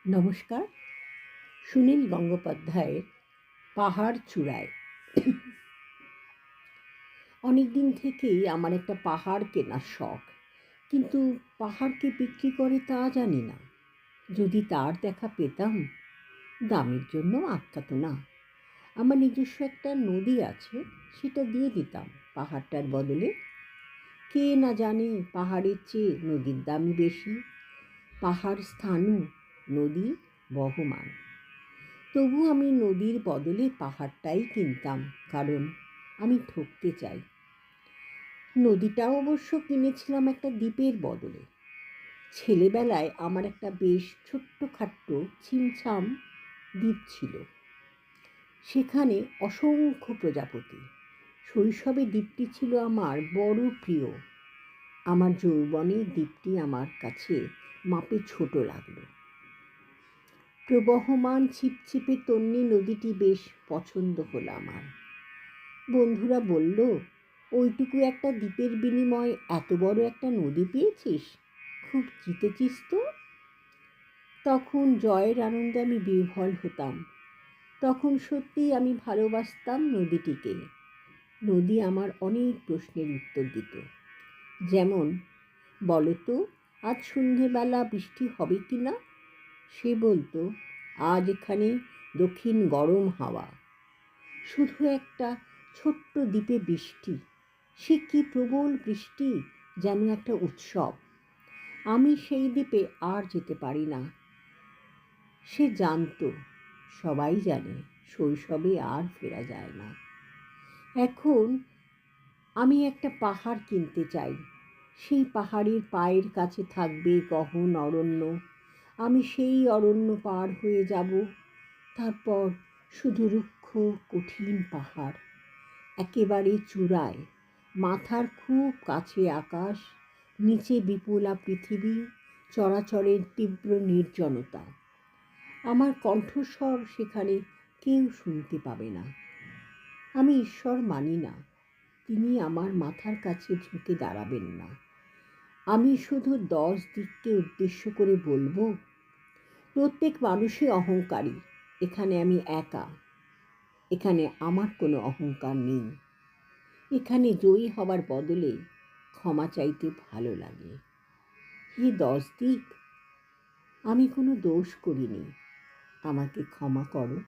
নমস্কার। সুনীল গঙ্গোপাধ্যায়ের পাহাড় চূড়ায়। অনেক দিন থেকেই আমার একটা পাহাড় কেনার শখ, কিন্তু পাহাড় কে বিক্রি করে তা জানি না। যদি তার দেখা পেতাম, দামের জন্য আটকাতো না। আমার নিজস্ব একটা নদী আছে, সেটা দিয়ে দিতাম পাহাড়টার বদলে। কে না জানে পাহাড়ের চেয়ে নদীর দামই বেশি। পাহাড় স্থাণু, নদী বহমান। তবু আমি নদীর বদলে পাহাড়টাই কিনতাম, কারণ আমি ঠকতে চাই। নদীটাও অবশ্য কিনেছিলাম একটা দ্বীপের বদলে। ছেলেবেলায় আমার একটা বেশ ছোট্টখাট্ট ছিমছাম দ্বীপ ছিল, সেখানে অসংখ্য প্রজাপতি। শৈশবে দ্বীপটি ছিল আমার বড় প্রিয়। আমার যৌবনে দ্বীপটি আমার কাছে মাপে ছোট লাগলো। প্রবহমান ছিপছিপে তন্বী নদীটি বেশ পছন্দ হলো আমার। বন্ধুরা বলল, ওইটুকু একটা দ্বীপের বিনিময়ে এত বড় একটা নদী পেয়েছিস, খুব জিতেছিস তো। তখন জয়ের আনন্দে আমি বিহ্বল হতাম। তখন সত্যিই আমি ভালোবাসতাম নদীটিকে। নদী আমার অনেক প্রশ্নের উত্তর দিত। যেমন, বলো তো, আজ সন্ধেবেলা বৃষ্টি হবে কি না? সে বলতো, আজ এখানে দক্ষিণ গরম হাওয়া। শুধু একটা ছোট্ট দ্বীপে বৃষ্টি, সে কি প্রবল বৃষ্টি, যেন একটা উৎসব। আমি সেই দ্বীপে আর যেতে পারি না। সে জানতো, সবাই জানে, শৈশবে আর ফেরা যায় না। এখন আমি একটা পাহাড় কিনতে চাই। সেই পাহাড়ের পায়ের কাছে থাকবে গহন অরণ্য। আমি সেই অরণ্য পার হয়ে যাব। তারপর শুধু রুক্ষ কঠিন পাহাড়, একেবারে চূড়ায়, মাথার খুব কাছে আকাশ, নিচে বিপুলা পৃথিবী, চরাচরের তীব্র নির্জনতা। আমার কণ্ঠস্বর সেখানে কেউ শুনতে পাবে না। আমি ঈশ্বর মানি না, তিনি আমার মাথার কাছে ঝুঁকে দাঁড়াবেন না। আমি শুধু 10 দিককে উদ্দেশ্য করে বলবো, প্রত্যেক মানুষই অহংকারী, এখানে আমি একা। এখানে আমার কোনো অহংকার নেই। এখানে জয়ী হবার বদলে ক্ষমা চাইতে ভালো লাগে। হে 10 দিক, আমি কোনো দোষ করিনি, আমাকে ক্ষমা করো।